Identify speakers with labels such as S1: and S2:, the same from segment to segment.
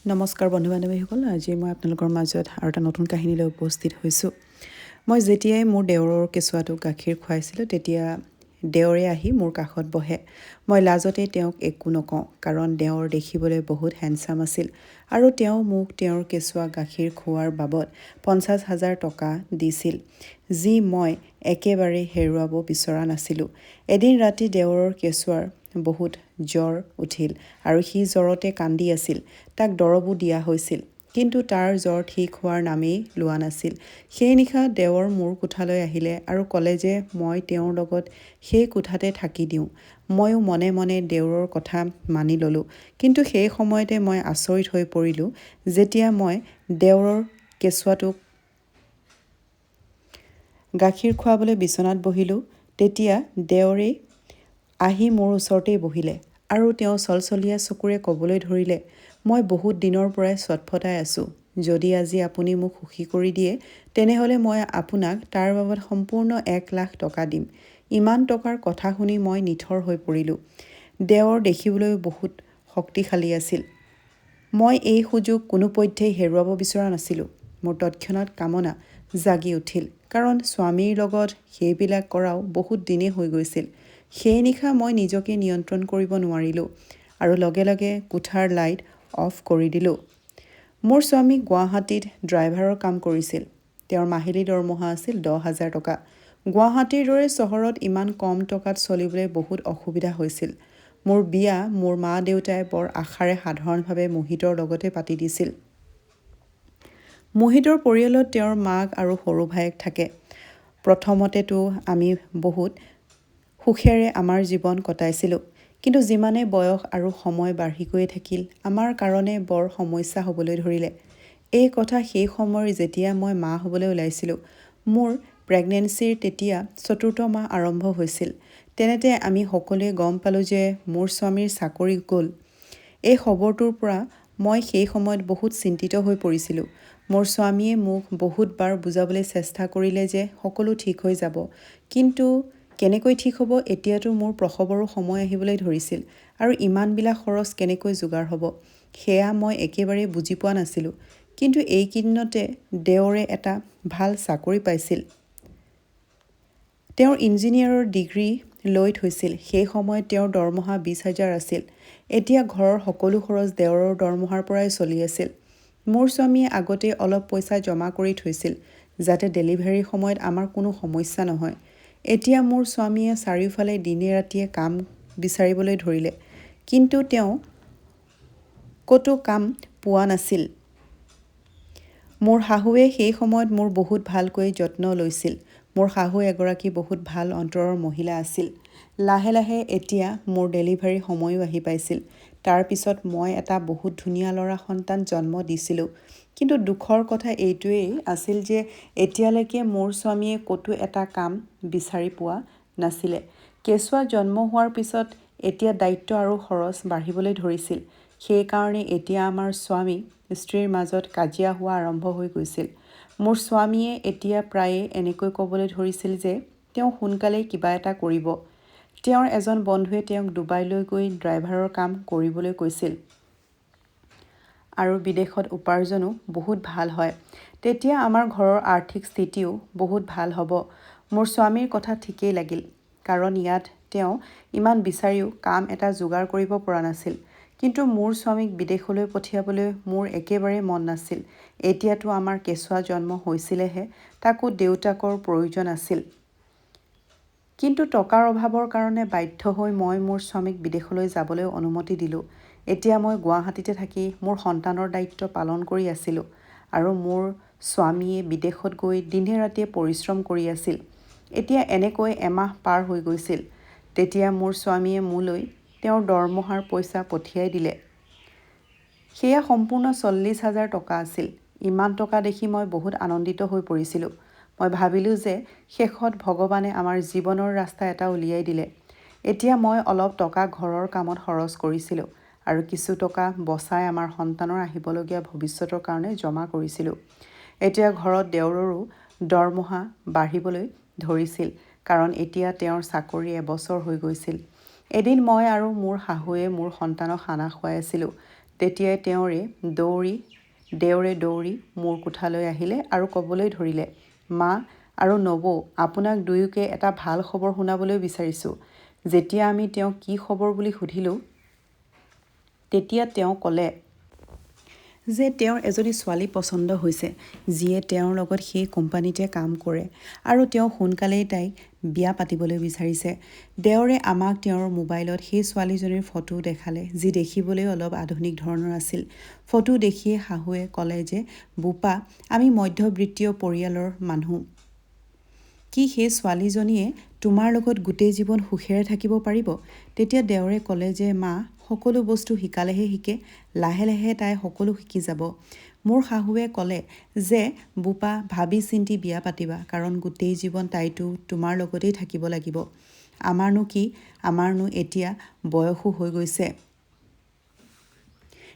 S1: নমস্কাৰ বন্ধু-বান্ধৱীসকল, আজি মই আপোনালোকৰ মাজত আৰু এটা নতুন কাহিনীলৈ উপস্থিত হৈছোঁ। মই যেতিয়াই মোৰ দেওৰৰ কেঁচুৱাটোক গাখীৰ খুৱাইছিলোঁ, তেতিয়া দেওৰে আহি মোৰ কাষত বহে। মই লাজতে তেওঁক একো নকওঁ, কাৰণ দেওৰ দেখিবলৈ বহুত হেণ্ডচাম আছিল আৰু তেওঁ মোক তেওঁৰ কেঁচুৱা গাখীৰ খুওৱাৰ বাবদ 50,000 টকা দিছিল, যি মই একেবাৰে হেৰুৱাব বিচৰা নাছিলোঁ। এদিন ৰাতি দেওৰৰ কেঁচুৱাৰ বহুত জ্বৰ উঠিল আৰু সি জ্বৰতে কান্দি আছিল। তাক দৰৱো দিয়া হৈছিল, কিন্তু তাৰ জ্বৰ ঠিক হোৱাৰ নামেই লোৱা নাছিল। সেই নিশা দেওৰ মোৰ কোঠালৈ আহিলে আৰু ক'লে যে মই তেওঁৰ লগত সেই কোঠাতে থাকি দিওঁ। ময়ো মনে মনে দেওৰৰ কথা মানি ল'লোঁ, কিন্তু সেই সময়তে মই আচৰিত হৈ পৰিলোঁ যেতিয়া মই দেওৰৰ কেঁচুৱাটোক গাখীৰ খুৱাবলৈ বিচনাত বহিলোঁ। তেতিয়া দেওৰে আহি মোৰ ওচৰতেই বহিলে আৰু তেওঁ চলচলীয়া চকুৰে ক'বলৈ ধৰিলে, মই বহুত দিনৰ পৰাই চটফটাই আছোঁ। যদি আজি আপুনি মোক সুখী কৰি দিয়ে, তেনেহ'লে মই আপোনাক তাৰ বাবদ সম্পূৰ্ণ 1 লাখ টকা দিম। ইমান টকাৰ কথা শুনি মই নিথৰ হৈ পৰিলোঁ। দেওৰ দেখিবলৈ বহুত শক্তিশালী আছিল। মই এই সুযোগ কোনোপধ্যেই হেৰুৱাব বিচৰা নাছিলোঁ। মোৰ তৎক্ষণাত কামনা জাগি উঠিল, কাৰণ স্বামীৰ লগত সেইবিলাক কৰাও বহুত দিনেই হৈ গৈছিল। সেই নিশা মই নিজকে নিয়ন্ত্ৰণ কৰিব নোৱাৰিলোঁ আৰু লগে লগে কোঠাৰ লাইট অফ কৰি দিলোঁ। মোৰ স্বামী গুৱাহাটীত ড্ৰাইভাৰৰ কাম কৰিছিল। তেওঁৰ মাহিলী দৰমহা আছিল 10,000 টকা। গুৱাহাটীৰ দৰে চহৰত ইমান কম টকাত চলিবলৈ বহুত অসুবিধা হৈছিল। মোৰ বিয়া মোৰ মা-দেউতাই বৰ আশাৰে সাধাৰণভাৱে মোহিতৰ লগতে পাতি দিছিল। মোহিতৰ পৰিয়ালত তেওঁৰ মাক আৰু সৰু ভায়েক থাকে। প্ৰথমতেতো আমি বহুত সুখেৰে আমাৰ জীৱন কটাইছিলোঁ, কিন্তু যিমানে বয়স আৰু সময় বাঢ়ি গৈ থাকিল, আমাৰ কাৰণে বৰ সমস্যা হ'বলৈ ধৰিলে। এই কথা সেই সময়ৰ যেতিয়া মই মা হ'বলৈ ওলাইছিলোঁ। মোৰ প্ৰেগনেঞ্চিৰ তেতিয়া 4ৰ্থ মাহ আৰম্ভ হৈছিল। তেনেতে আমি সকলোৱে গম পালোঁ যে মোৰ স্বামীৰ চাকৰি গ'ল। এই খবৰটোৰ পৰা মই সেই সময়ত বহুত চিন্তিত হৈ পৰিছিলোঁ। মোৰ স্বামীয়ে মোক বহুতবাৰ বুজাবলৈ চেষ্টা কৰিলে যে সকলো ঠিক হৈ যাব, কিন্তু কেনেকৈ ঠিক হ'ব? এতিয়াতো মোৰ প্ৰসৱৰো সময় আহিবলৈ ধৰিছিল আৰু ইমানবিলাক খৰচ কেনেকৈ যোগাৰ হ'ব, সেয়া মই একেবাৰে বুজি পোৱা নাছিলোঁ। কিন্তু এইকেইদিনতে দেওৰে এটা ভাল চাকৰি পাইছিল। তেওঁৰ ইঞ্জিনিয়াৰৰ ডিগ্ৰী লৈ থৈছিল। সেই সময়ত তেওঁৰ দৰমহা 20,000 আছিল। এতিয়া ঘৰৰ সকলো খৰচ দেওৰৰ দৰমহাৰ পৰাই চলি আছিল। মোৰ স্বামীয়ে আগতে অলপ পইচা জমা কৰি থৈছিল, যাতে ডেলিভাৰীৰ সময়ত আমাৰ কোনো সমস্যা নহয়। এতিয়া মোৰ স্বামীয়ে চাৰিওফালে দিনে ৰাতিয়ে কাম বিচাৰিবলৈ ধৰিলে, কিন্তু তেওঁ ক'তো কাম পোৱা নাছিল। মোৰ শাহুৱে সেই সময়ত মোৰ বহুত ভালকৈ যত্ন লৈছিল। মোৰ শাহু এগৰাকী বহুত ভাল অন্তৰৰ মহিলা আছিল। লাহে লাহে এতিয়া মোৰ ডেলিভাৰীৰ সময়ো আহি পাইছিল। তাৰ পিছত মই এটা বহুত ধুনীয়া ল'ৰা সন্তান জন্ম দিছিলোঁ। কিন্তু দুখৰ কথা এইটোৱেই আছিল যে এতিয়ালৈকে মোৰ স্বামীয়ে ক'তো এটা কাম বিচাৰি পোৱা নাছিলে। কেঁচুৱা জন্ম হোৱাৰ পিছত এতিয়া দায়িত্ব আৰু খৰচ বাঢ়িবলৈ ধৰিছিল। সেইকাৰণে এতিয়া আমাৰ স্বামী স্ত্ৰীৰ মাজত কাজিয়া হোৱা আৰম্ভ হৈ গৈছিল। মোৰ স্বামীয়ে এতিয়া প্ৰায়ে এনেকৈ ক'বলৈ ধৰিছিল যে তেওঁ সোনকালেই কিবা এটা কৰিব। তেওঁৰ এজন বন্ধুৱে তেওঁক ডুবাইলৈ গৈ ড্ৰাইভাৰৰ কাম কৰিবলৈ কৈছিল আৰু বিদেশত উপাৰ্জনো বহুত ভাল হয়। তেতিয়া আমাৰ ঘৰৰ আৰ্থিক স্থিতিও বহুত ভাল হ'ব। মোৰ স্বামীৰ কথা ঠিকেই লাগিল, কাৰণ ইয়াত তেওঁ ইমান বিচাৰিও কাম এটা যোগাৰ কৰিব পৰা নাছিল। কিন্তু মোৰ স্বামীক বিদেশলৈ পঠিয়াবলৈ মোৰ একেবাৰে মন নাছিল। এতিয়াতো আমাৰ কেঁচুৱা জন্ম হৈছিলেহে, তাকো দেউতাকৰ প্ৰয়োজন আছিল। কিন্তু টকাৰ অভাৱৰ কাৰণে বাধ্য হৈ মই মোৰ স্বামীক বিদেশলৈ যাবলৈ অনুমতি দিলোঁ। এতিয়া মই গুৱাহাটীতে থাকি মোৰ সন্তানৰ দায়িত্ব পালন কৰি আছিলোঁ আৰু মোৰ স্বামীয়ে বিদেশত গৈ দিনে ৰাতিয়ে পৰিশ্ৰম কৰি আছিল। এতিয়া এনেকৈ এমাহ পাৰ হৈ গৈছিল। তেতিয়া মোৰ স্বামীয়ে মোলৈ তেওঁৰ দৰমহাৰ পইচা পঠিয়াই দিলে। সেয়া সম্পূৰ্ণ 40,000 টকা আছিল। ইমান টকা দেখি মই বহুত আনন্দিত হৈ পৰিছিলোঁ। মই ভাবিলোঁ যে শেষত ভগৱানে আমাৰ জীৱনৰ ৰাস্তা এটা উলিয়াই দিলে। এতিয়া মই অলপ টকা ঘৰৰ কামত খৰচ কৰিছিলোঁ আৰু কিছু টকা বচাই আমাৰ সন্তানৰ আহিবলগীয়া ভৱিষ্যতৰ কাৰণে জমা কৰিছিলোঁ। এতিয়া ঘৰত দেওৰৰো দৰমহা বাঢ়িবলৈ ধৰিছিল, কাৰণ এতিয়া তেওঁৰ চাকৰি এবছৰ হৈ গৈছিল। এদিন মই আৰু মোৰ শাহুৱে মোৰ সন্তানক খানা খুৱাই আছিলোঁ। তেতিয়াই দেওৰে দৌৰি মোৰ কোঠালৈ আহিলে আৰু ক'বলৈ ধৰিলে, মা আৰু নবৌ, আপোনাক দুয়োকে এটা ভাল খবৰ শুনাবলৈ বিচাৰিছোঁ। যেতিয়া আমি তেওঁক কি খবৰ বুলি সুধিলোঁ, তেতিয়া তেওঁ ক'লে যে তেওঁৰ এজনী ছোৱালী পচন্দ হৈছে, যিয়ে তেওঁৰ লগত সেই কোম্পানীতে কাম কৰে আৰু তেওঁ সোনকালেই তাইক বিয়া পাতিবলৈ বিচাৰিছে। দেওৰে আমাক তেওঁৰ মোবাইলত সেই ছোৱালীজনীৰ ফটো দেখালে, যি দেখিবলৈ অলপ আধুনিক ধৰণৰ আছিল। ফটো দেখিয়ে শাহুৱে ক'লে যে, বোপা, আমি মধ্যবিত্তীয় পৰিয়ালৰ মানুহ। কি সেই ছোৱালীজনীয়ে তোমাৰ লগত গোটেই জীৱন সুখেৰে থাকিব পাৰিব? তেতিয়া দেওৰে ক'লে যে, মা, সকলো বস্তু শিকালেহে শিকে, লাহে লাহে তাই সকলো শিকি যাব। মোৰ শাহুৱে ক'লে যে, বোপা, ভাবি চিন্তি বিয়া পাতিবা, কাৰণ গোটেই জীৱন তাইতো তোমাৰ লগতেই থাকিব লাগিব। আমাৰনো এতিয়া বয়সো হৈ গৈছে।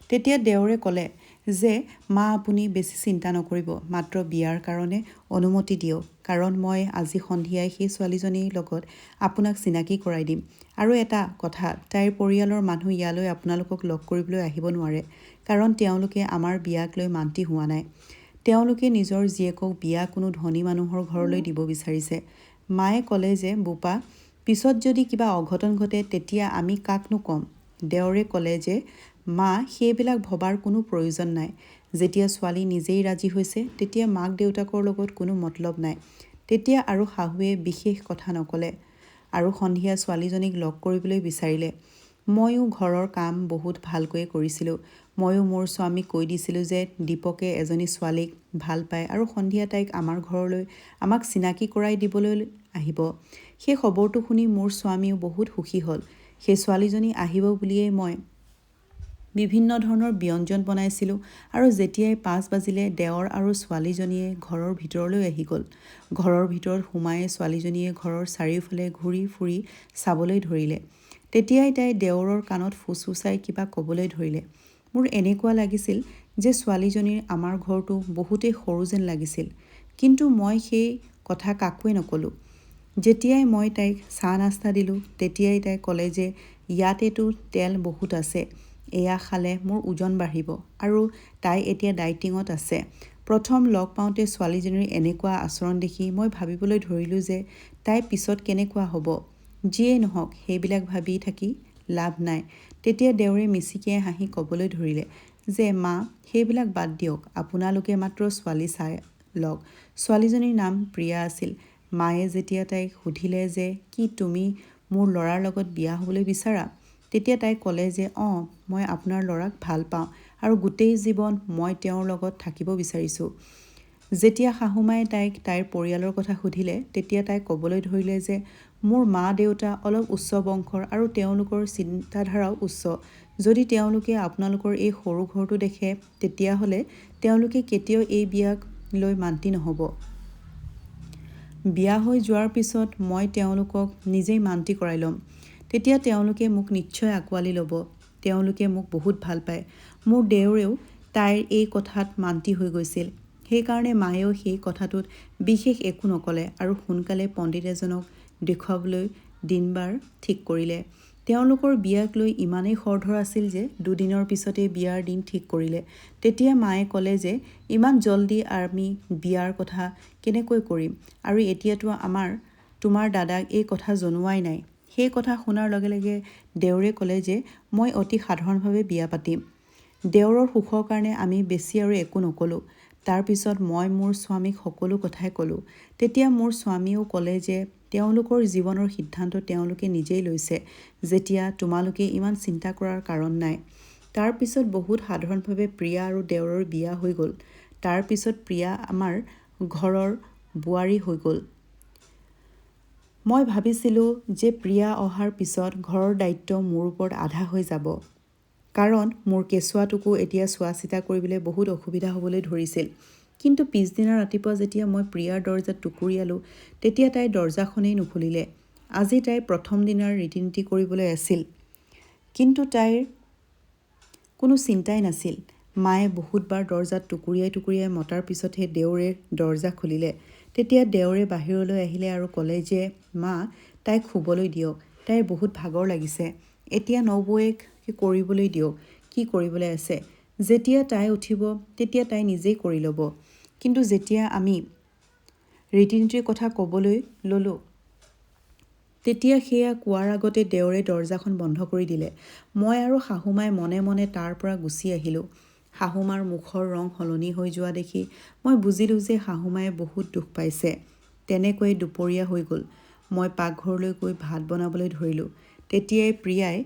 S1: তেতিয়া দেওৰে ক'লে যে, মা, আপুনি বেছি চিন্তা নকৰিব, মাত্ৰ বিয়াৰ কাৰণে অনুমতি দিয়ক, কাৰণ মই আজি সন্ধিয়াই সেই ছোৱালীজনীৰ লগত আপোনাক চিনাকি কৰাই দিম। আৰু এটা কথা, তাইৰ পৰিয়ালৰ মানুহ ইয়ালৈ আপোনালোকক লগ কৰিবলৈ আহিব নোৱাৰে, কাৰণ তেওঁলোকে আমাৰ বিয়াক লৈ মান্তি হোৱা নাই। তেওঁলোকে নিজৰ জীয়েকক বিয়া কোনো ধনী মানুহৰ ঘৰলৈ দিব বিচাৰিছে। মায়ে ক'লে যে, বোপা, পিছত যদি কিবা অঘটন ঘটে তেতিয়া আমি কাকনো ক'ম? দেওৰে ক'লে যে, মা, সেইবিলাক ভবাৰ কোনো প্ৰয়োজন নাই। যেতিয়া ছোৱালী নিজেই ৰাজি হৈছে, তেতিয়া মাক দেউতাকৰ লগত কোনো মতলব নাই। তেতিয়া আৰু শাহুৱে বিশেষ কথা নক'লে আৰু সন্ধিয়া ছোৱালীজনীক লগ কৰিবলৈ বিচাৰিলে। ময়ো ঘৰৰ কাম বহুত ভালকৈয়ে কৰিছিলোঁ। ময়ো মোৰ স্বামীক কৈ দিছিলোঁ যে, দীপকে এজনী ছোৱালীক ভাল পায় আৰু সন্ধিয়া তাইক আমাৰ ঘৰলৈ আমাক চিনাকি কৰাই দিবলৈ আহিব। সেই খবৰটো শুনি মোৰ স্বামীও বহুত সুখী হ'ল। সেই ছোৱালীজনী আহিব বুলিয়েই মই বিভিন্ন ধৰণৰ ব্যঞ্জন বনাইছিলোঁ আৰু যেতিয়াই 5 বাজিলে, দেওৰ আৰু ছোৱালীজনীয়ে ঘৰৰ ভিতৰলৈ আহি গ'ল। ঘৰৰ ভিতৰত সোমায়ে ছোৱালীজনীয়ে ঘৰৰ চাৰিওফালে ঘূৰি ফুৰি চাবলৈ ধৰিলে। তেতিয়াই তাই দেওৰৰ কাণত ফুচফুচাই কিবা ক'বলৈ ধৰিলে। মোৰ এনেকুৱা লাগিছিল যে ছোৱালীজনীৰ আমাৰ ঘৰটো বহুতেই সৰু যেন লাগিছিল, কিন্তু মই সেই কথা কাকোৱে নক'লোঁ। যেতিয়াই মই তাইক চাহ নাস্তা দিলোঁ, তেতিয়াই তাই ক'লে যে, ইয়াতেতো তেল বহুত আছে, এয়া খালে মোৰ ওজন বাঢ়িব, আৰু তাই এতিয়া ডায়েটিঙত আছে। প্ৰথম লগ পাওঁতে ছোৱালীজনীৰ এনেকুৱা আচৰণ দেখি মই ভাবিবলৈ ধৰিলোঁ যে, তাই পিছত কেনেকুৱা হ'ব। যিয়েই নহওক, সেইবিলাক ভাবি থাকি লাভ নাই। তেতিয়া দেওৰে মিচিকিয়াই হাঁহি ক'বলৈ ধৰিলে যে, মা, সেইবিলাক বাদ দিয়ক, আপোনালোকে মাত্ৰ ছোৱালী চাই লওক। ছোৱালীজনীৰ নাম প্ৰিয়া আছিল। মায়ে যেতিয়া তাইক সুধিলে যে, কি তুমি মোৰ ল'ৰাৰ লগত বিয়া হ'বলৈ বিচাৰা? তেতিয়া তাই ক'লে যে, অঁ, মই আপোনাৰ ল'ৰাক ভাল পাওঁ আৰু গোটেই জীৱন মই তেওঁৰ লগত থাকিব বিচাৰিছোঁ। যেতিয়া শাহুমায়ে তাইক তাইৰ পৰিয়ালৰ কথা সুধিলে, তেতিয়া তাই ক'বলৈ ধৰিলে যে, মোৰ মা দেউতা অলপ উচ্চ বংশৰ আৰু তেওঁলোকৰ চিন্তাধাৰাও উচ্চ। যদি তেওঁলোকে আপোনালোকৰ এই সৰু ঘৰটো দেখে, তেতিয়াহ'লে তেওঁলোকে কেতিয়াও এই বিয়াক লৈ মান্তি নহ'ব। বিয়া হৈ যোৱাৰ পিছত মই তেওঁলোকক নিজেই মান্তি কৰাই ল'ম। তেতিয়া তেওঁলোকে মোক নিশ্চয় আঁকোৱালি ল'ব। তেওঁলোকে মোক বহুত ভাল পায়। মোৰ দেওৰেও তাইৰ এই কথাত মান্তি হৈ গৈছিল। সেইকাৰণে মায়েও সেই কথাটোত বিশেষ একো নক'লে আৰু সোনকালে পণ্ডিত এজনক দেখুৱাবলৈ দিন-বাৰ ঠিক কৰিলে। তেওঁলোকৰ বিয়াক লৈ ইমানেই খৰধৰ আছিল যে 2 দিনৰ পিছতেই বিয়াৰ দিন ঠিক কৰিলে। তেতিয়া মায়ে ক'লে যে, ইমান জলদি আমি বিয়াৰ কথা কেনেকৈ কৰিম, আৰু এতিয়াতো তোমাৰ দাদাক এই কথা জনোৱাই নাই। সেই কথা শুনাৰ লগে লগে দেওৰে ক'লে যে, মই অতি সাধাৰণভাৱে বিয়া পাতিম। দেওৰৰ সুখৰ কাৰণে আমি বেছি আৰু একো নক'লোঁ। তাৰ পিছত মই মোৰ স্বামীক সকলো কথাই ক'লোঁ। তেতিয়া মোৰ স্বামীয়েও ক'লে যে, তেওঁলোকৰ জীৱনৰ সিদ্ধান্ত তেওঁলোকে নিজেই লৈছে, যেতিয়া তোমালোকে ইমান চিন্তা কৰাৰ কাৰণ নাই। তাৰ পিছত বহুত সাধাৰণভাৱে প্ৰিয়া আৰু দেওৰৰ বিয়া হৈ গ'ল। তাৰ পিছত প্ৰিয়া আমাৰ ঘৰৰ বোৱাৰী হৈ গ'ল। মই ভাবিছিলোঁ যে প্ৰিয়া অহাৰ পিছত ঘৰৰ দায়িত্ব মোৰ ওপৰত আধা হৈ যাব, কাৰণ মোৰ কেঁচুৱাটোকো এতিয়া চোৱা-চিতা কৰিবলৈ বহুত অসুবিধা হ'বলৈ ধৰিছিল। কিন্তু পিছদিনা ৰাতিপুৱা যেতিয়া মই প্ৰিয়াৰ দৰজাত টুকুৰিয়ালোঁ, তেতিয়া তাই দৰজাখনেই নুখুলিলে। আজি তাইৰ প্ৰথম দিনাৰ ৰীতি-নীতি কৰিবলৈ আছিল, কিন্তু তাইৰ কোনো চিন্তাই নাছিল। মায়ে বহুতবাৰ দৰজাত টুকুৰিয়াই মতাৰ পিছতহে দেওৰে দৰজা খুলিলে। তেতিয়া দেওৰে বাহিৰলৈ আহিলে আৰু ক'লে যে, মা, তাইক শুবলৈ দিয়ক, তাইৰ বহুত ভাগৰ লাগিছে। এতিয়া নবৌৱেক কৰিবলৈ দিয়ক। কি কৰিবলৈ আছে। যেতিয়া তাই উঠিব তেতিয়া তাই নিজেই কৰি ল'ব। কিন্তু যেতিয়া আমি ৰীতি নীতিৰ কথা ক'বলৈ ল'লোঁ তেতিয়া সেয়া কোৱাৰ আগতে দেওৰে দৰজাখন বন্ধ কৰি দিলে। মই আৰু শাহুমাই মনে মনে তাৰ পৰা গুচি আহিলোঁ। শাহুমাৰ মুখৰ ৰং সলনি হৈ যোৱা দেখি মই বুজিলোঁ যে শাহুমায়ে বহুত দুখ পাইছে। তেনেকৈয়ে দুপৰীয়া হৈ গ'ল। মই পাকঘৰলৈ গৈ ভাত বনাবলৈ ধৰিলোঁ। তেতিয়াই প্ৰিয়াই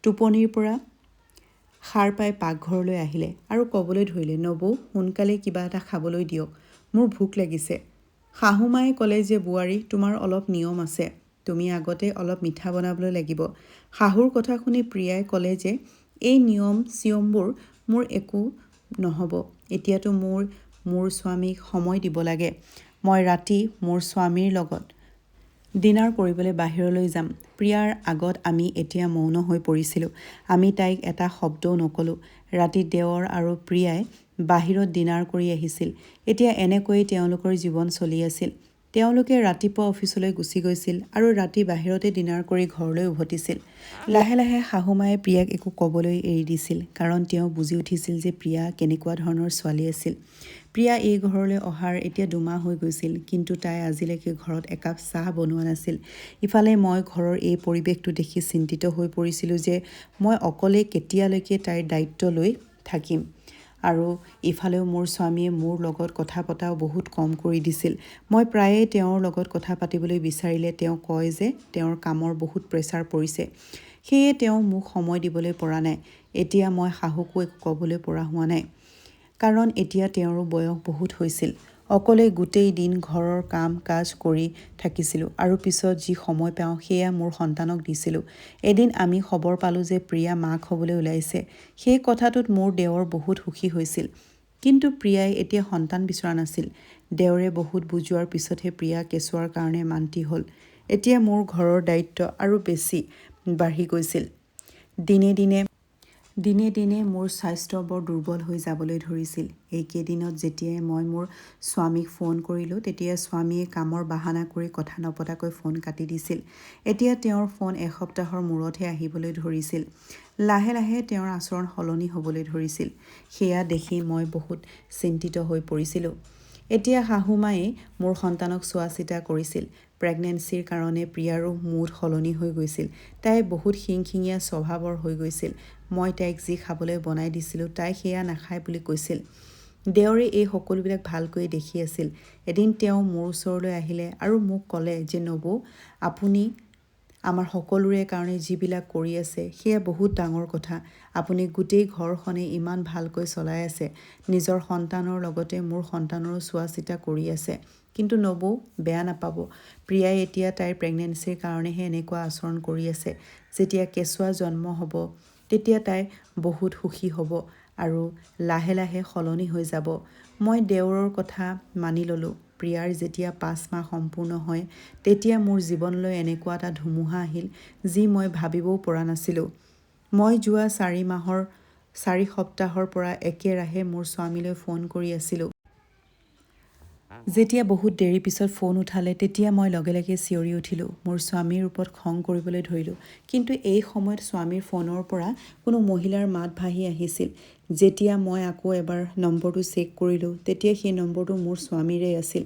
S1: টোপনিৰ পৰা সাৰ পাই পাকঘৰলৈ আহিলে আৰু ক'বলৈ ধৰিলে, নবৌ, সোনকালে কিবা এটা খাবলৈ দিয়ক, মোৰ ভোক লাগিছে। শাহুমায়ে ক'লে যে বোৱাৰী, তোমাৰ অলপ নিয়ম আছে, তুমি আগতে অলপ মিঠা বনাবলৈ লাগিব। শাহুৰ কথা শুনি প্ৰিয়াই ক'লে যে এই নিয়ম চিয়মবোৰ মোৰ একো নহ'ব। এতিয়াতো মোৰ স্বামীক সময় দিব লাগে। মই ৰাতি মোৰ স্বামীৰ লগত ডিনাৰ কৰিবলৈ বাহিৰলৈ যাম। প্ৰিয়াৰ আগত আমি এতিয়া মৌন হৈ পৰিছিলোঁ। আমি তাইক এটা শব্দও নক'লোঁ। ৰাতি দেৱৰ আৰু প্ৰিয়াই বাহিৰত ডিনাৰ কৰি আহিছিল। এতিয়া এনেকৈয়ে তেওঁলোকৰ জীৱন চলি আছিল। তেওঁলোকে ৰাতিপুৱা অফিচলৈ গুচি গৈছিল আৰু ৰাতি বাহিৰতে ডিনাৰ কৰি ঘৰলৈ উভতিছিল। লাহে লাহে শাহুমায়ে প্ৰিয়াক একো ক'বলৈ এৰি দিছিল, কাৰণ তেওঁ বুজি উঠিছিল যে প্ৰিয়া কেনেকুৱা ধৰণৰ ছোৱালী আছিল। প্ৰিয়া এই ঘৰলৈ অহাৰ এতিয়া 2 মাহ হৈ গৈছিল, কিন্তু তাই আজিলৈকে ঘৰত একাপ চাহ বনোৱা নাছিল। ইফালে মই ঘৰৰ এই পৰিৱেশটো দেখি চিন্তিত হৈ পৰিছিলোঁ যে মই অকলে কেতিয়ালৈকে তাইৰ দায়িত্ব লৈ থাকিম। আৰু ইফালেও মোৰ স্বামীয়ে মোৰ লগত কথা পতাও বহুত কম কৰি দিছিল। মই প্ৰায়ে তেওঁৰ লগত কথা পাতিবলৈ বিচাৰিলে তেওঁ কয় যে তেওঁৰ কামৰ বহুত প্ৰেছাৰ পৰিছে, সেয়ে তেওঁ মোক সময় দিবলৈ পৰা নাই। এতিয়া মই শাহুকো একো ক'বলৈ পৰা হোৱা নাই, কাৰণ এতিয়া তেওঁৰো বয়স বহুত হৈছিল। অকলে গোটেই দিন ঘৰৰ কাম কাজ কৰি থাকিছিলোঁ আৰু পিছত যি সময় পাওঁ সেয়া মোৰ সন্তানক দিছিলোঁ। এদিন আমি খবৰ পালোঁ যে প্ৰিয়া মাক হ'বলৈ ওলাইছে। সেই কথাটোত মোৰ দেৱৰ বহুত সুখী হৈছিল, কিন্তু প্ৰিয়াই এতিয়া সন্তান বিচৰা নাছিল। দেওৰে বহুত বুজোৱাৰ পিছতহে প্ৰিয়া কেঁচুৱাৰ কাৰণে মান্তি হ'ল। এতিয়া মোৰ ঘৰৰ দায়িত্ব আৰু বেছি বাঢ়ি গৈছিল। দিনে দিনে মোৰ স্বাস্থ্য বৰ দুৰ্বল হৈ যাবলৈ ধৰিছিল। এইকেইদিনত যেতিয়াই মই মোৰ স্বামীক ফোন কৰিলোঁ তেতিয়া স্বামীয়ে কামৰ বাহানা কৰি কথা নপতাকৈ ফোন কাটি দিছিল। এতিয়া তেওঁৰ ফোন এসপ্তাহৰ মূৰতহে আহিবলৈ ধৰিছিল। লাহে লাহে তেওঁৰ আচৰণ সলনি হ'বলৈ ধৰিছিল। সেয়া দেখি মই বহুত চিন্তিত হৈ পৰিছিলোঁ। এতিয়া শাহুমায়ে মোৰ সন্তানক চোৱা চিতা কৰিছিল। প্ৰেগনেন্সিৰ কাৰণে প্ৰিয়াৰো মুড সলনি হৈ গৈছিল। তাই বহুত খিংখিঙীয়া স্বভাৱৰ হৈ গৈছিল। মই তাইক যি খাবলৈ বনাই দিছিলোঁ তাই সেয়া নাখায় বুলি কৈছিল। দেওৰে এই সকলোবিলাক ভালকৈ দেখি আছিল। এদিন তেওঁ মোৰ ওচৰলৈ আহিলে আৰু মোক ক'লে যে নবৌ, আপুনি আমাৰ সকলোৰে কাৰণে যিবিলাক কৰি আছে সেয়া বহুত ডাঙৰ কথা। আপুনি গোটেই ঘৰখনে ইমান ভালকৈ চলাই আছে, নিজৰ সন্তানৰ লগতে মোৰ সন্তানৰো চোৱা চিতা কৰি আছে। কিন্তু নবৌ, বেয়া নাপাব, প্ৰিয়াই এতিয়া তাইৰ প্ৰেগনেন্সিৰ কাৰণেহে এনেকুৱা আচৰণ কৰি আছে। যেতিয়া কেঁচুৱা জন্ম হ'ব তেতিয়া তাই বহুত সুখী হ'ব আৰু লাহে লাহে সলনি হৈ যাব। মই দেওৰৰ কথা মানি ল'লোঁ। প্ৰিয়াৰ যেতিয়া 5 মাহ সম্পূৰ্ণ হয় তেতিয়া মোৰ জীৱনলৈ এনেকুৱা এটা ধুমুহা আহিল যি মই ভাবিবও পৰা নাছিলোঁ। মই যোৱা 4 সপ্তাহৰ পৰা একেৰাহে মোৰ স্বামীলৈ ফোন কৰি আছিলোঁ। যেতিয়া বহুত দেৰিৰ পিছত ফোন উঠালে তেতিয়া মই লগে লগে চিঞৰি উঠিলোঁ। মোৰ স্বামীৰ ওপৰত খং কৰিবলৈ ধৰিলোঁ। কিন্তু এই সময়ত স্বামীৰ ফোনৰ পৰা কোনো মহিলাৰ মাত ভাহি আহিছিল। যেতিয়া মই আকৌ এবাৰ নম্বৰটো চেক কৰিলোঁ তেতিয়া সেই নম্বৰটো মোৰ স্বামীৰেই আছিল।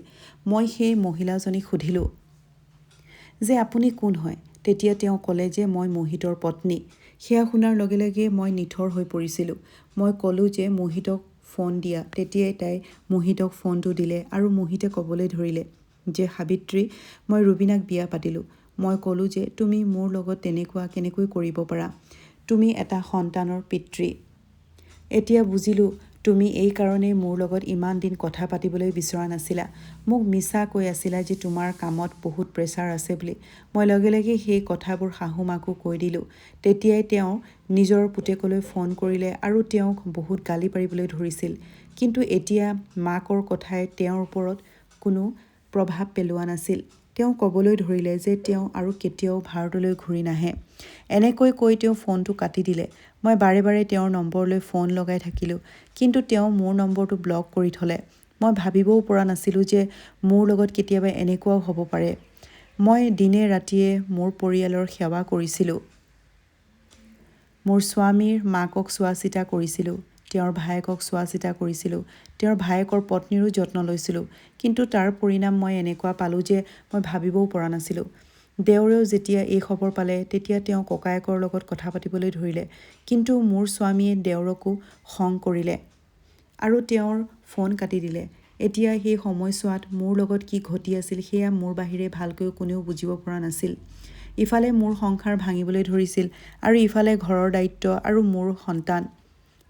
S1: মই সেই মহিলাজনীক সুধিলোঁ যে আপুনি কোন হয়? তেতিয়া তেওঁ ক'লে যে মই মোহিতৰ পত্নী। সেয়া শুনাৰ লগে লগে মই নিথৰ হৈ পৰিছিলোঁ। মই ক'লোঁ যে মোহিতক ফোন দিয়া। তেতিয়াই তাই মোহিতক ফোনটো দিলে আৰু মোহিতে ক'বলৈ ধৰিলে যে সাবিত্ৰী, মই ৰুবিনাক বিয়া পাতিলোঁ। মই ক'লোঁ যে তুমি মোৰ লগত তেনেকুৱা কেনেকৈ কৰিব পাৰা? তুমি এটা সন্তানৰ পিতৃ। এতিয়া বুজিলোঁ তুমি এই কাৰণেই মোৰ লগত ইমান দিন কথা পাতিবলৈ বিচৰা নাছিলা। মোক মিছা কৈ আছিলা যে তোমাৰ কামত বহুত প্ৰেছাৰ আছে বুলি। মই লগে লগে সেই কথাবোৰ শাহুমাকো কৈ দিলোঁ। তেতিয়াই তেওঁ নিজৰ পুতেকলৈ ফোন কৰিলে আৰু তেওঁক বহুত গালি পাৰিবলৈ ধৰিছিল। কিন্তু এতিয়া মাকৰ কথাই তেওঁৰ ওপৰত কোনো প্ৰভাৱ পেলোৱা নাছিল। তেওঁ ক'বলৈ ধৰিলে যে তেওঁ আৰু কেতিয়াও ভাৰতলৈ ঘূৰি নাহে। এনেকৈ কৈ তেওঁ ফোনটো কাটি দিলে। মই বাৰে বাৰে তেওঁৰ নম্বৰলৈ ফোন লগাই থাকিলোঁ, কিন্তু তেওঁ মোৰ নম্বৰটো ব্লক কৰি থ'লে। মই ভাবিবও পৰা নাছিলোঁ যে মোৰ লগত কেতিয়াবা এনেকুৱাও হ'ব পাৰে। মই দিনে ৰাতিয়ে মোৰ পৰিয়ালৰ সেৱা কৰিছিলোঁ। মোৰ স্বামীৰ মাকক চোৱা চিতা কৰিছিলোঁ, তেওঁৰ ভায়েকক চোৱা চিতা কৰিছিলোঁ, তেওঁৰ ভায়েকৰ পত্নীৰো যত্ন লৈছিলোঁ, কিন্তু তাৰ পৰিণাম মই এনেকুৱা পালোঁ যে মই ভাবিবও পৰা নাছিলোঁ। দেওৰেও যেতিয়া এই খবৰ পালে তেতিয়া তেওঁ ককায়েকৰ লগত কথা পাতিবলৈ ধৰিলে, কিন্তু মোৰ স্বামীয়ে দেওৰকো খং কৰিলে আৰু তেওঁৰ ফোন কাটি দিলে। এতিয়া সেই সময়ছোৱাত মোৰ লগত কি ঘটি আছিল সেয়া মোৰ বাহিৰে ভালকৈ কোনেও বুজিব পৰা নাছিল। ইফালে মোৰ সংসাৰ ভাঙিবলৈ ধৰিছিল আৰু ইফালে ঘৰৰ দায়িত্ব আৰু মোৰ সন্তান।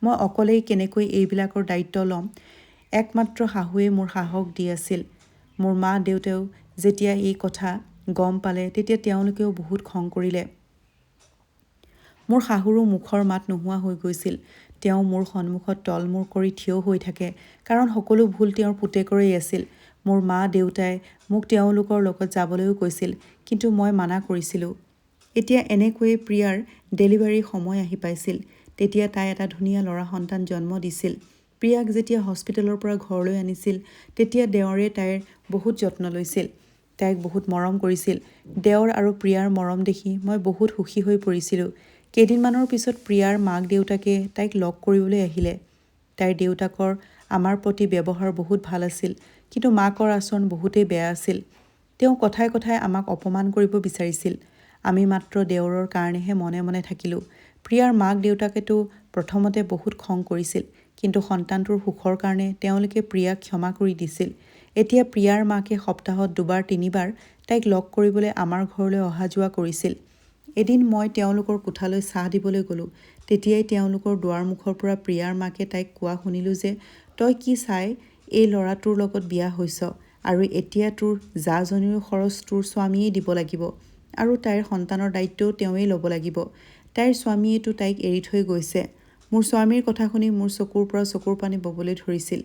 S1: মই অকলেই কেনেকৈ এইবিলাকৰ দায়িত্ব ল'ম? একমাত্ৰ শাহুৱে মোৰ সাহস দি আছিল। মোৰ মা দেউতাও যেতিয়া এই কথা গম পালে তেতিয়া তেওঁলোকেও বহুত খং কৰিলে। মোৰ শাহুৰো মুখৰ মাত নোহোৱা হৈ গৈছিল। তেওঁ মোৰ সন্মুখত তলমূৰ কৰি থিয় হৈ থাকে, কাৰণ সকলো ভুল তেওঁৰ পুতেকৰেই আছিল। মোৰ মা দেউতাই মোক তেওঁলোকৰ লগত যাবলৈও কৈছিল, কিন্তু মই মানা কৰিছিলোঁ। এতিয়া এনেকৈয়ে প্ৰিয়াৰ ডেলিভাৰীৰ সময় আহি পাইছিল। তেতিয়া তাই এটা ধুনীয়া ল'ৰা সন্তান জন্ম দিছিল। প্ৰিয়াক যেতিয়া হস্পিটেলৰ পৰা ঘৰলৈ আনিছিল তেতিয়া দেওৰে তাইৰ বহুত যত্ন লৈছিল, তাইক বহুত মৰম কৰিছিল। দেওৰ আৰু প্ৰিয়াৰ মৰম দেখি মই বহুত সুখী হৈ পৰিছিলোঁ। কেইদিনমানৰ পিছত প্ৰিয়াৰ মাক দেউতাকে তাইক লগ কৰিবলৈ আহিলে। তাইৰ দেউতাকৰ আমাৰ প্ৰতি ব্যৱহাৰ বহুত ভাল আছিল, কিন্তু মাকৰ আচৰণ বহুতেই বেয়া আছিল। তেওঁ কথাই কথাই আমাক অপমান কৰিব বিচাৰিছিল। আমি মাত্ৰ দেওৰৰ কাৰণেহে মনে মনে থাকিলোঁ। প্ৰিয়াৰ মাক দেউতাকেতো প্ৰথমতে বহুত খং কৰিছিল, কিন্তু সন্তানটোৰ সুখৰ কাৰণে তেওঁলোকে প্ৰিয়াক ক্ষমা কৰি দিছিল। এতিয়া প্ৰিয়াৰ মাকে সপ্তাহত 2-3বাৰ তাইক লগ কৰিবলৈ আমাৰ ঘৰলৈ অহা যোৱা কৰিছিল। এদিন মই তেওঁলোকৰ কোঠালৈ চাহ দিবলৈ গ'লোঁ। তেতিয়াই তেওঁলোকৰ দুৱাৰমুখৰ পৰা প্ৰিয়াৰ মাকে তাইক কোৱা শুনিলোঁ যে, তই কি চাই এই ল'ৰাটোৰ লগত বিয়া হৈছ, আৰু এতিয়া তোৰ জাজনীৰো খৰচ তোৰ স্বামীয়েই দিব লাগিব, আৰু তাইৰ সন্তানৰ দায়িত্বও তেওঁৱেই ল'ব লাগিব। তাইৰ স্বামীয়েতো তাইক এৰি থৈ গৈছে। মোৰ স্বামীৰ কথা শুনি মোৰ চকুৰ পৰা চকুৰ পানী ববলৈ ধৰিছিল।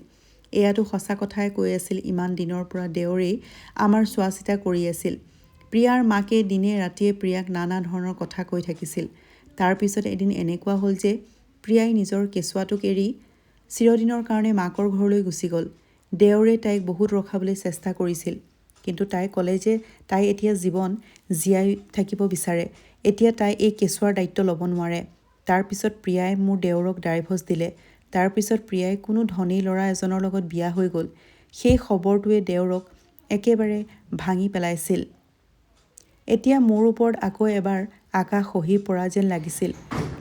S1: এয়াতো সঁচা কথাই কৈ আছিল। ইমান দিনৰ পৰা দেওৰেই আমাৰ চোৱা চিতা কৰি আছিল। প্ৰিয়াৰ মাকে দিনে ৰাতিয়ে প্ৰিয়াক নানা ধৰণৰ কথা কৈ থাকিছিল। তাৰ পিছত এদিন এনেকুৱা হ'ল যে প্ৰিয়াই নিজৰ কেঁচুৱাটোক এৰি চিৰদিনৰ কাৰণে মাকৰ ঘৰলৈ গুচি গ'ল। দেওৰে তাইক বহুত ৰখাবলৈ চেষ্টা কৰিছিল, কিন্তু তাই ক'লে যে তাই এতিয়া জীৱন জীয়াই থাকিব বিচাৰে। এতিয়া তাই এই কেঁচুৱাৰ দায়িত্ব ল'ব নোৱাৰে। তাৰ পিছত প্ৰিয়াই মোৰ দেওৰক ডাইভৰ্চ দিলে। তাৰ পিছত প্ৰিয়াই কোনো ধনী ল'ৰা এজনৰ লগত বিয়া হৈ গ'ল। সেই খবৰটোৱে দেওৰক একেবাৰে ভাঙি পেলাইছিল। এতিয়া মোৰ ওপৰত আকৌ এবাৰ আকাশ খহি পৰা যেন লাগিছিল।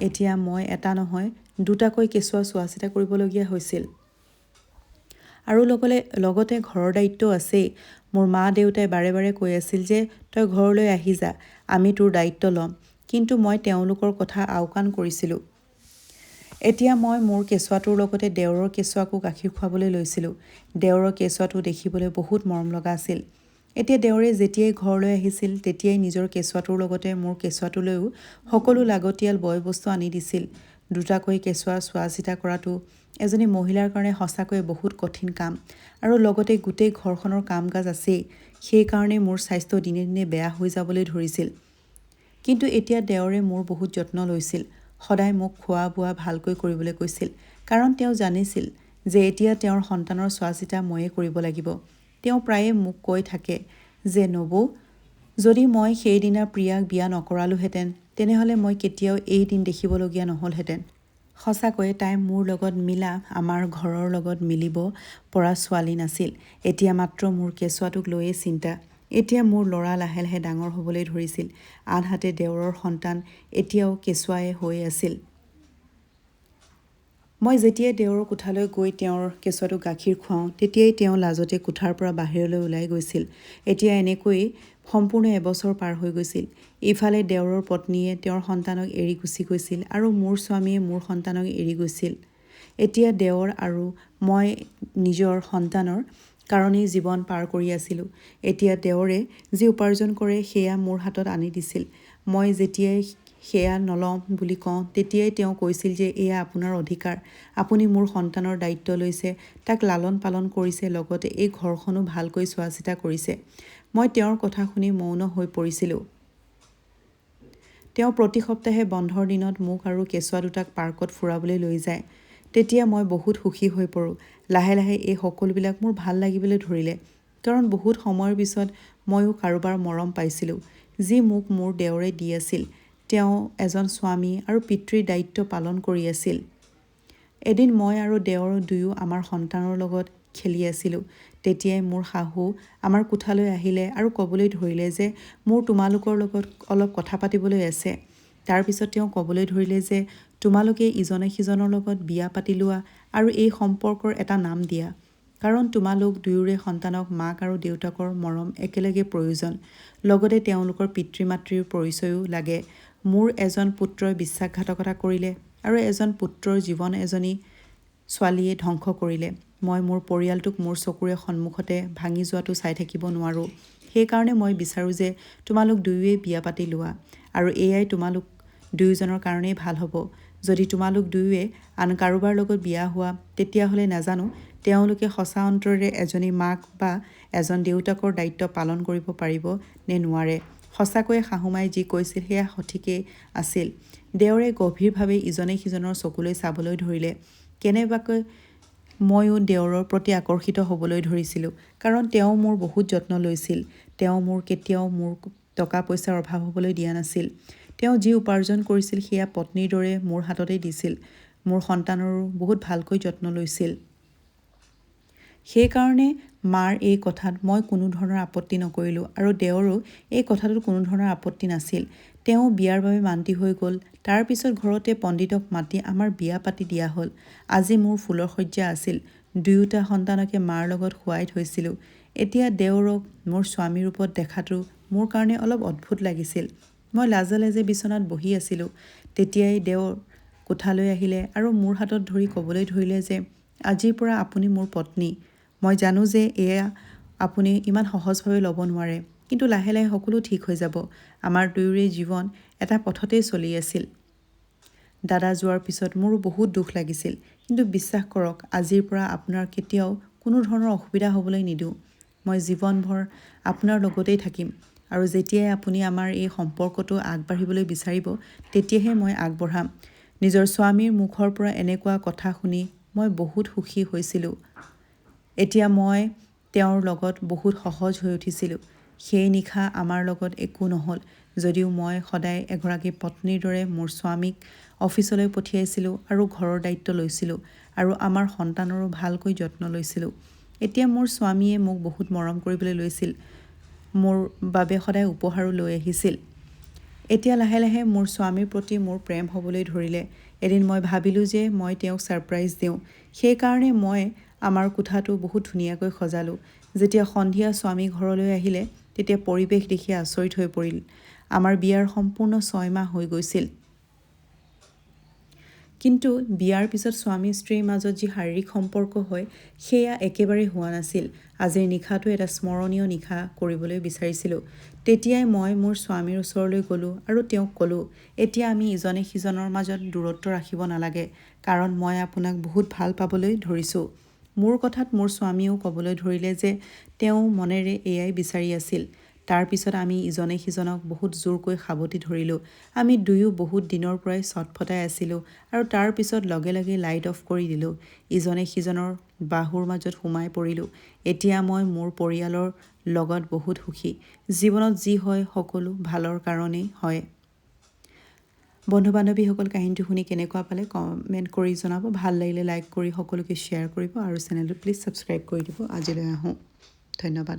S1: এতিয়া মই এটা নহয় দুটাকৈ কেঁচুৱা চোৱা চিতা কৰিবলগীয়া হৈছিল। আৰু লগতে ঘৰৰ দায়িত্বও আছেই। মোৰ মা দেউতাই বাৰে বাৰে কৈ আছিল যে তই ঘৰলৈ আহি যা, আমি তোৰ দায়িত্ব ল'ম, কিন্তু মই তেওঁলোকৰ কথা আওকাণ কৰিছিলোঁ। এতিয়া মই মোৰ কেঁচুৱাটোৰ লগতে দেওৰৰ কেঁচুৱাকো গাখীৰ খুৱাবলৈ লৈছিলোঁ। দেওৰৰ কেঁচুৱাটো দেখিবলৈ বহুত মৰম লগা আছিল। এতিয়া দেওৰে যেতিয়াই ঘৰলৈ আহিছিল তেতিয়াই নিজৰ কেঁচুৱাটোৰ লগতে মোৰ কেঁচুৱাটোলৈও সকলো লাগতিয়াল বয় বস্তু আনি দিছিল। দুটাকৈ কেঁচুৱা চোৱা চিতা কৰাটো এজনী মহিলাৰ কাৰণে সঁচাকৈ বহুত কঠিন কাম, আৰু লগতে গোটেই ঘৰখনৰ কাম কাজ আছেই। সেইকাৰণে মোৰ স্বাস্থ্য দিনে দিনে বেয়া হৈ যাবলৈ ধৰিছিল। কিন্তু এতিয়া দেওৰে মোৰ বহুত যত্ন লৈছিল। সদায় মোক খোৱা বোৱা ভালকৈ কৰিবলৈ কৈছিল, কাৰণ তেওঁ জানিছিল যে এতিয়া তেওঁৰ সন্তানৰ চোৱা চিতা ময়ে কৰিব লাগিব। তেওঁ প্ৰায়ে মোক কৈ থাকে যে নবৌ, যদি মই সেইদিনা প্ৰিয়াক বিয়া নকৰালোহেঁতেন তেনেহ'লে মই কেতিয়াও এই দিন দেখিবলগীয়া নহ'লহেঁতেন। সঁচাকৈয়ে তাই মোৰ লগত মিলা, আমাৰ ঘৰৰ লগত মিলিব পৰা ছোৱালী নাছিল। এতিয়া মাত্ৰ মোৰ কেঁচুৱাটোক লৈয়ে চিন্তা। এতিয়া মোৰ ল'ৰা লাহে লাহে ডাঙৰ হ'বলৈ ধৰিছিল। আনহাতে দেওৰৰ সন্তান এতিয়াও কেঁচুৱাই হৈ আছিল। মই যেতিয়াই দেওৰৰ কোঠালৈ গৈ তেওঁৰ কেঁচুৱাটোক গাখীৰ খুৱাওঁ তেতিয়াই তেওঁ লাজতে কোঠাৰ পৰা বাহিৰলৈ ওলাই গৈছিল। এতিয়া এনেকৈয়ে সম্পূৰ্ণ এবছৰ পাৰ হৈ গৈছিল। ইফালে দেওৰৰ পত্নীয়ে তেওঁৰ সন্তানক এৰি গুচি গৈছিল আৰু মোৰ স্বামীয়ে মোৰ সন্তানক এৰি গৈছিল। এতিয়া দেওৰ আৰু মই নিজৰ সন্তানৰ কাৰণেই জীৱন পাৰ কৰি আছিলোঁ। এতিয়া দেওৰে যি উপাৰ্জন কৰে সেয়া মোৰ হাতত আনি দিছিল। মই যেতিয়াই সেয়া নলওঁ বুলি কওঁ তেতিয়াই তেওঁ কৈছিল যে এয়া আপোনাৰ অধিকাৰ, আপুনি মোৰ সন্তানৰ দায়িত্ব লৈছে, তাক লালন পালন কৰিছে, লগতে এই ঘৰখনো ভালকৈ চোৱা চিতা কৰিছে। মই তেওঁৰ কথা শুনি মৌন হৈ পৰিছিলোঁ। তেওঁ প্ৰতি সপ্তাহে বন্ধৰ দিনত মোক আৰু কেঁচুৱা দুটাক পাৰ্কত ফুৰাবলৈ লৈ যায়। তেতিয়া মই বহুত সুখী হৈ পৰোঁ। লাহে লাহে এই সকলোবিলাক মোৰ ভাল লাগিবলৈ ধৰিলে, কাৰণ বহুত সময়ৰ পিছত ময়ো কাৰোবাৰ মৰম পাইছিলোঁ, যি মোক মোৰ দেওৰে দি আছিল। তেওঁ এজন স্বামী আৰু পিতৃৰ দায়িত্ব পালন কৰি আছিল। এদিন মই আৰু দেওৰ দুয়ো আমাৰ সন্তানৰ লগত খেলি আছিলোঁ। তেতিয়াই মোৰ শাহু আমাৰ কোঠালৈ আহিলে আৰু ক'বলৈ ধৰিলে যে মোৰ তোমালোকৰ লগত অলপ কথা পাতিবলৈ আছে। তাৰপিছত তেওঁ ক'বলৈ ধৰিলে যে তোমালোকে ইজনে সিজনৰ লগত বিয়া পাতি লোৱা আৰু এই সম্পৰ্কৰ এটা নাম দিয়া, কাৰণ তোমালোক দুয়োৰে সন্তানক মাক আৰু দেউতাকৰ মৰম একেলগে প্ৰয়োজন। লগতে তেওঁলোকৰ পিতৃ মাতৃৰ পৰিচয়ো লাগে। মোৰ এজন পুত্ৰই বিশ্বাসঘাতকতা কৰিলে আৰু এজন পুত্ৰৰ জীৱন এজনী ছোৱালীয়ে ধ্বংস কৰিলে। মই মোৰ পৰিয়ালটোক মোৰ চকুৰে সন্মুখতে ভাঙি যোৱাটো চাই থাকিব নোৱাৰোঁ। সেইকাৰণে মই বিচাৰোঁ যে তোমালোক দুয়োৱে বিয়া পাতি লোৱা, আৰু এয়াই তোমালোক দুয়োজনৰ কাৰণেই ভাল হ'ব। যদি তোমালোক দুয়োৱে আন কাৰোবাৰ লগত বিয়া হোৱা, তেতিয়াহ'লে নাজানো তেওঁলোকে সঁচা অন্তৰেৰে এজনী মাক বা এজন দেউতাকৰ দায়িত্ব পালন কৰিব পাৰিব নে নোৱাৰে। সঁচাকৈয়ে শাহুমাই যি কৈছিল সেয়া সঠিকেই আছিল। দেওৰে গভীৰভাৱে ইজনে সিজনৰ চকুলৈ চাবলৈ ধৰিলে। কেনেবাকৈ ময়ো দেওৰৰ প্ৰতি আকৰ্ষিত হ'বলৈ ধৰিছিলোঁ, কাৰণ তেওঁ মোৰ বহুত যত্ন লৈছিল। তেওঁ মোৰ কেতিয়াও মোৰ টকা পইচাৰ অভাৱ হ'বলৈ দিয়া নাছিল। তেওঁ যি উপাৰ্জন কৰিছিল সেয়া পত্নীৰ দৰে মোৰ হাততেই দিছিল। মোৰ সন্তানৰো বহুত ভালকৈ যত্ন লৈছিল। সেইকাৰণে মাৰ এই কথাত মই কোনো ধৰণৰ আপত্তি নকৰিলোঁ, আৰু দেওৰো এই কথাটোত কোনো ধৰণৰ আপত্তি নাছিল। তেওঁ বিয়াৰ বাবে মান্তি হৈ গ'ল। তাৰ পিছত ঘৰতে পণ্ডিতক মাতি আমাৰ বিয়া পাতি দিয়া হ'ল। আজি মোৰ ফুলৰ শয্যা আছিল। দুয়োটা সন্তানকে মাৰ লগত শুৱাই থৈছিলোঁ। এতিয়া দেওৰক মোৰ স্বামীৰ ৰূপত দেখাটো মোৰ কাৰণে অলপ অদ্ভুত লাগিছিল। মই লাজে লাজে বিচনাত বহি আছিলোঁ। তেতিয়াই দেওৰ কোঠালৈ আহিলে আৰু মোৰ হাতত ধৰি ক'বলৈ ধৰিলে যে আজিৰ পৰা আপুনি মোৰ পত্নী। মই জানো যে এয়া আপুনি ইমান সহজভাৱে ল'ব নোৱাৰে, কিন্তু লাহে লাহে সকলো ঠিক হৈ যাব। আমাৰ দুয়োৰে জীৱন এটা পথতেই চলি আছিল। দাদা যোৱাৰ পিছত মোৰো বহুত দুখ লাগিছিল, কিন্তু বিশ্বাস কৰক, আজিৰ পৰা আপোনাৰ কেতিয়াও কোনো ধৰণৰ অসুবিধা হ'বলৈ নিদিওঁ। মই জীৱনভৰ আপোনাৰ লগতেই থাকিম, আৰু যেতিয়াই আপুনি আমাৰ এই সম্পৰ্কটো আগবাঢ়িবলৈ বিচাৰিব, তেতিয়াহে মই আগবঢ়াম। নিজৰ স্বামীৰ মুখৰ পৰা এনেকুৱা কথা শুনি মই বহুত সুখী হৈছিলোঁ। এতিয়া মই তেওঁৰ লগত বহুত সহজ হৈ উঠিছিলোঁ। সেই নিশা আমাৰ লগত একো নহ'ল, যদিও মই সদায় এগৰাকী পত্নীৰ দৰে মোৰ স্বামীক অফিচলৈ পঠিয়াইছিলোঁ আৰু ঘৰৰ দায়িত্ব লৈছিলোঁ, আৰু আমাৰ সন্তানৰো ভালকৈ যত্ন লৈছিলোঁ। এতিয়া মোৰ স্বামীয়ে মোক বহুত মৰম কৰিবলৈ লৈছিল। মোৰ বাবে সদায় উপহাৰো লৈ আহিছিল। এতিয়া লাহে লাহে মোৰ স্বামীৰ প্ৰতি মোৰ প্ৰেম হ'বলৈ ধৰিলে। এদিন মই ভাবিলোঁ যে মই তেওঁক ছাৰপ্ৰাইজ দিওঁ। সেইকাৰণে মই আমাৰ কোঠাটো বহুত ধুনীয়াকৈ সজালোঁ। যেতিয়া সন্ধিয়া স্বামী ঘৰলৈ আহিলে, তেতিয়া পৰিৱেশ দেখি আচৰিত হৈ পৰিল। আমাৰ বিয়াৰ সম্পূৰ্ণ 6 মাহ হৈ গৈছিল। কিন্তু বিয়াৰ পিছত স্বামী স্ত্ৰীৰ মাজত যি শাৰীৰিক সম্পৰ্ক হয়, সেয়া একেবাৰে হোৱা নাছিল। আজিৰ নিশাটো এটা স্মৰণীয় নিশা কৰিবলৈ বিচাৰিছিলোঁ। তেতিয়াই মই মোৰ স্বামীৰ ওচৰলৈ গ'লোঁ আৰু তেওঁক ক'লোঁ, এতিয়া আমি ইজনে সিজনৰ মাজত দূৰত্ব ৰাখিব নালাগে, কাৰণ মই আপোনাক বহুত ভাল পাবলৈ ধৰিছোঁ। মোৰ কথাত মোৰ স্বামীয়েও ক'বলৈ ধৰিলে যে তেওঁ মনেৰে এয়াই বিচাৰি আছিল। তাৰ পিছত আমি ইজনে সিজনক বহুত জোৰকৈ সাবটি ধৰিলোঁ। আমি দুয়ো বহুত দিনৰ পৰাই চটফটাই আছিলোঁ, আৰু তাৰ পিছত লগে লগে লাইট অফ কৰি দিলোঁ। ইজনে সিজনৰ বাহুৰ মাজত সোমাই পৰিলোঁ। এতিয়া মই মোৰ পৰিয়ালৰ লগত বহুত সুখী। জীৱনত যি হয় সকলো ভালৰ কাৰণেই হয়। বন্ধু বান্ধৱীসকল, কাহিনীটো শুনি কেনেকুৱা পালে কমেণ্ট কৰি জনাব। ভাল লাগিলে লাইক কৰি সকলোকে শ্বেয়াৰ কৰিব, আৰু চেনেলটো প্লিজ ছাবস্ক্ৰাইব কৰি দিব। আজিলৈ আহোঁ। ধন্যবাদ।